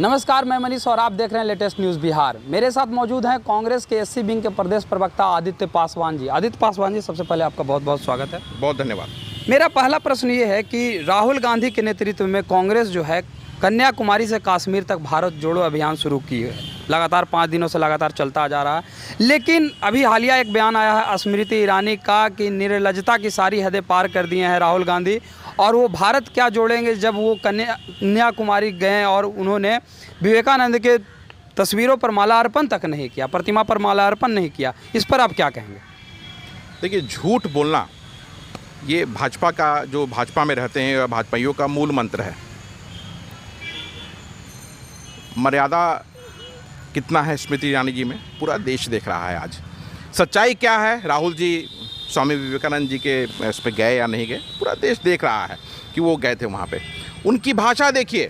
नमस्कार, मैं मनीष और आप देख रहे हैं लेटेस्ट न्यूज़ बिहार। मेरे साथ मौजूद हैं कांग्रेस के एससी विंग के प्रदेश प्रवक्ता आदित्य पासवान जी। आदित्य पासवान जी, सबसे पहले आपका बहुत बहुत स्वागत है। बहुत धन्यवाद। मेरा पहला प्रश्न ये है कि राहुल गांधी के नेतृत्व में कांग्रेस जो है कन्याकुमारी से कश्मीर तक भारत जोड़ो अभियान शुरू की है। लगातार 5 दिनों से लगातार चलता जा रहा है, लेकिन अभी हालिया एक बयान आया है स्मृति ईरानी का कि निर्लज्जता की सारी हदें पार कर दिए हैं राहुल गांधी, और वो भारत क्या जोड़ेंगे जब वो कन्याकुमारी गए और उन्होंने विवेकानंद के तस्वीरों पर माल्यार्पण तक नहीं किया, प्रतिमा पर माल्यार्पण नहीं किया। इस पर आप क्या कहेंगे? देखिए, झूठ बोलना ये भाजपा का, जो भाजपा में रहते हैं, भाजपाइयों का मूल मंत्र है। मर्यादा कितना है स्मृति ईरानी जी में, पूरा देश देख रहा है। आज सच्चाई क्या है, राहुल जी स्वामी विवेकानंद जी के इस पर गए या नहीं गए, पूरा देश देख रहा है कि वो गए थे वहाँ पे। उनकी भाषा देखिए,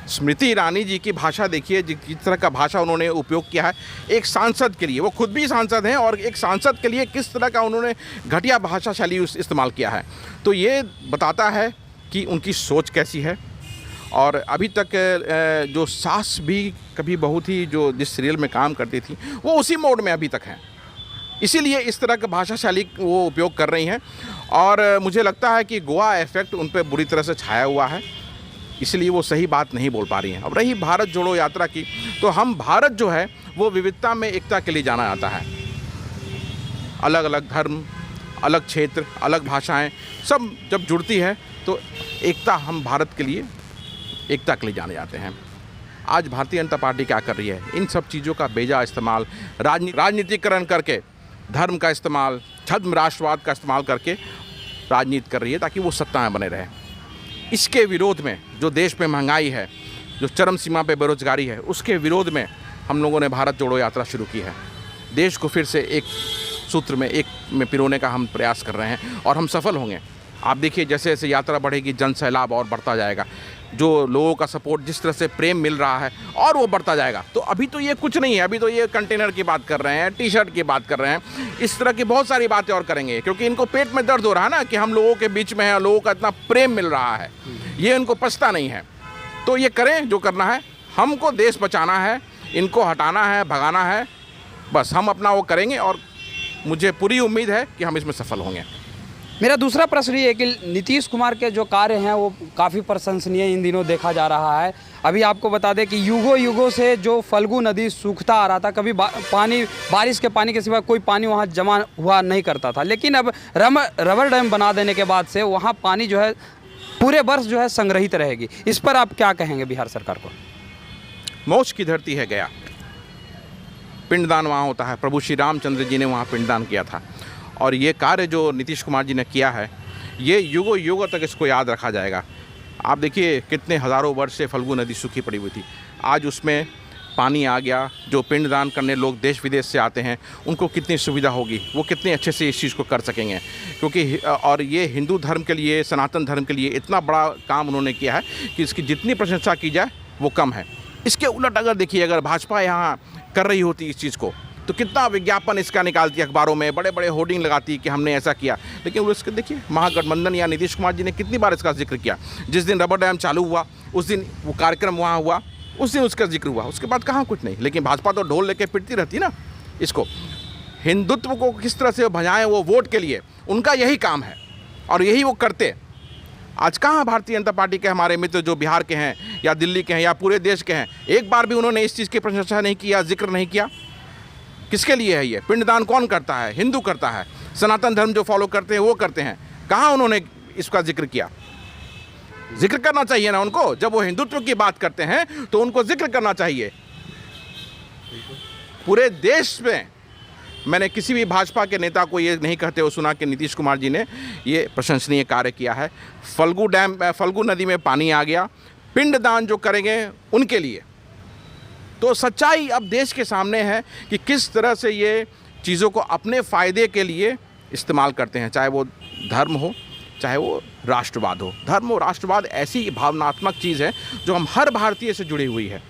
स्मृति ईरानी जी की भाषा देखिए, जिस तरह का भाषा उन्होंने उपयोग किया है एक सांसद के लिए। वो खुद भी सांसद हैं और एक सांसद के लिए किस तरह का उन्होंने घटिया भाषा शैली इस्तेमाल किया है, तो ये बताता है कि उनकी सोच कैसी है। और अभी तक जो सास भी कभी बहुत ही जो जिस सीरियल में काम करती थी, वो उसी मोड में अभी तक हैं। इसीलिए इस तरह का भाषा शैली वो उपयोग कर रही हैं, और मुझे लगता है कि गोवा इफेक्ट उन पर बुरी तरह से छाया हुआ है, इसलिए वो सही बात नहीं बोल पा रही हैं। अब रही भारत जोड़ो यात्रा की, तो हम भारत जो है वो विविधता में एकता के लिए जाना जाता है। अलग अलग धर्म, अलग क्षेत्र, अलग भाषाएं सब जब जुड़ती है तो एकता, हम भारत के लिए एकता के लिए जाने जाते हैं। आज भारतीय जनता पार्टी क्या कर रही है, इन सब चीज़ों का बेजा इस्तेमाल, राजनीतिकरण करके, धर्म का इस्तेमाल, छद्म राष्ट्रवाद का इस्तेमाल करके राजनीति कर रही है ताकि वो सत्ता में बने रहे। इसके विरोध में, जो देश में महंगाई है, जो चरम सीमा पे बेरोजगारी है, उसके विरोध में हम लोगों ने भारत जोड़ो यात्रा शुरू की है। देश को फिर से एक सूत्र में, एक में पिरोने का हम प्रयास कर रहे हैं और हम सफल होंगे। आप देखिए, जैसे जैसे यात्रा बढ़ेगी, जन सैलाब और बढ़ता जाएगा, जो लोगों का सपोर्ट, जिस तरह से प्रेम मिल रहा है, और वो बढ़ता जाएगा। तो अभी तो ये कुछ नहीं है, अभी तो ये कंटेनर की बात कर रहे हैं, टी शर्ट की बात कर रहे हैं, इस तरह की बहुत सारी बातें और करेंगे, क्योंकि इनको पेट में दर्द हो रहा है ना कि हम लोगों के बीच में हैं, लोगों का इतना प्रेम मिल रहा है, ये इनको पछता नहीं है। तो ये करें जो करना है, हमको देश बचाना है, इनको हटाना है, भगाना है, बस हम अपना वो करेंगे और मुझे पूरी उम्मीद है कि हम इसमें सफल होंगे। मेरा दूसरा प्रश्न ये है कि नीतीश कुमार के जो कार्य हैं वो काफ़ी प्रशंसनीय इन दिनों देखा जा रहा है। अभी आपको बता दें कि युगों से जो फल्गु नदी सूखता आ रहा था, कभी पानी, बारिश के पानी के सिवा कोई पानी वहाँ जमा हुआ नहीं करता था, लेकिन अब रबर डैम बना देने के बाद से वहाँ पानी जो है पूरे वर्ष जो है संग्रहित रहेगी। इस पर आप क्या कहेंगे बिहार सरकार को? मौज की धरती है गया, पिंडदान वहाँ होता है, प्रभु श्री रामचंद्र जी ने वहाँ पिंडदान किया था, और ये कार्य जो नीतीश कुमार जी ने किया है, ये युगों तक इसको याद रखा जाएगा। आप देखिए, कितने हज़ारों वर्ष से फल्गु नदी सूखी पड़ी हुई थी, आज उसमें पानी आ गया। जो पिंडदान करने लोग देश विदेश से आते हैं, उनको कितनी सुविधा होगी, वो कितने अच्छे से इस चीज़ को कर सकेंगे, क्योंकि और ये हिंदू धर्म के लिए, सनातन धर्म के लिए इतना बड़ा काम उन्होंने किया है कि इसकी जितनी प्रशंसा की जाए वो कम है। इसके उलट अगर देखिए, अगर भाजपा यहाँ कर रही होती इस चीज़ को, तो कितना विज्ञापन इसका निकालती अखबारों में, बड़े बड़े होर्डिंग लगाती कि हमने ऐसा किया। लेकिन उसके देखिए, महागठबंधन या नीतीश कुमार जी ने कितनी बार इसका जिक्र किया। जिस दिन रबर डैम चालू हुआ, उस दिन वो कार्यक्रम वहाँ हुआ, उस दिन उसका जिक्र हुआ, उसके बाद कहाँ कुछ नहीं। लेकिन भाजपा तो ढोल लेके पिटती रहती ना इसको। हिंदुत्व को किस तरह से भजाएं वो वोट के लिए, उनका यही काम है और यही वो करते। आज कहाँ भारतीय जनता पार्टी के हमारे मित्र जो बिहार के हैं या दिल्ली के हैं या पूरे देश के हैं, एक बार भी उन्होंने इस चीज़ की प्रशंसा नहीं किया, जिक्र नहीं किया। किसके लिए है ये पिंडदान? कौन करता है? हिंदू करता है, सनातन धर्म जो फॉलो करते हैं वो करते हैं। कहाँ उन्होंने इसका जिक्र किया? जिक्र करना चाहिए ना उनको। जब वो हिंदुत्व की बात करते हैं तो उनको जिक्र करना चाहिए। पूरे देश में मैंने किसी भी भाजपा के नेता को ये नहीं कहते हुए सुना कि नीतीश कुमार जी ने ये प्रशंसनीय कार्य किया है। फल्गु नदी में पानी आ गया, पिंडदान जो करेंगे उनके लिए। तो सच्चाई अब देश के सामने है कि किस तरह से ये चीज़ों को अपने फ़ायदे के लिए इस्तेमाल करते हैं, चाहे वो धर्म हो, चाहे वो राष्ट्रवाद हो। धर्म और राष्ट्रवाद ऐसी भावनात्मक चीज़ है जो हम हर भारतीय से जुड़ी हुई है,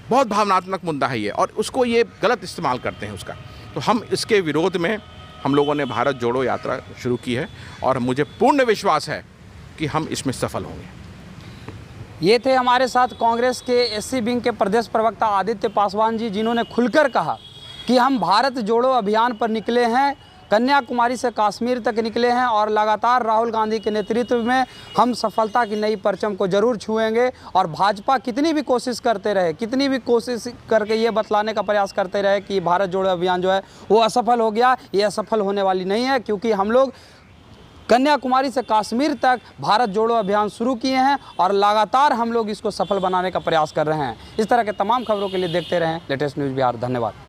बहुत भावनात्मक मुद्दा है ये, और उसको ये गलत इस्तेमाल करते हैं उसका। तो हम इसके विरोध में हम लोगों ने भारत जोड़ो यात्रा शुरू की है, और मुझे पूर्ण विश्वास है कि हम इसमें सफल होंगे। ये थे हमारे साथ कांग्रेस के एससी विंग के प्रदेश प्रवक्ता आदित्य पासवान जी, जिन्होंने खुलकर कहा कि हम भारत जोड़ो अभियान पर निकले हैं, कन्याकुमारी से कश्मीर तक निकले हैं और लगातार राहुल गांधी के नेतृत्व में हम सफलता की नई परचम को जरूर छुएंगे। और भाजपा कितनी भी कोशिश करते रहे, कितनी भी कोशिश करके ये बतलाने का प्रयास करते रहे कि भारत जोड़ो अभियान जो है वो असफल हो गया, ये असफल होने वाली नहीं है, क्योंकि हम लोग कन्याकुमारी से कश्मीर तक भारत जोड़ो अभियान शुरू किए हैं और लगातार हम लोग इसको सफल बनाने का प्रयास कर रहे हैं। इस तरह के तमाम खबरों के लिए देखते रहें लेटेस्ट न्यूज़ बिहार। धन्यवाद।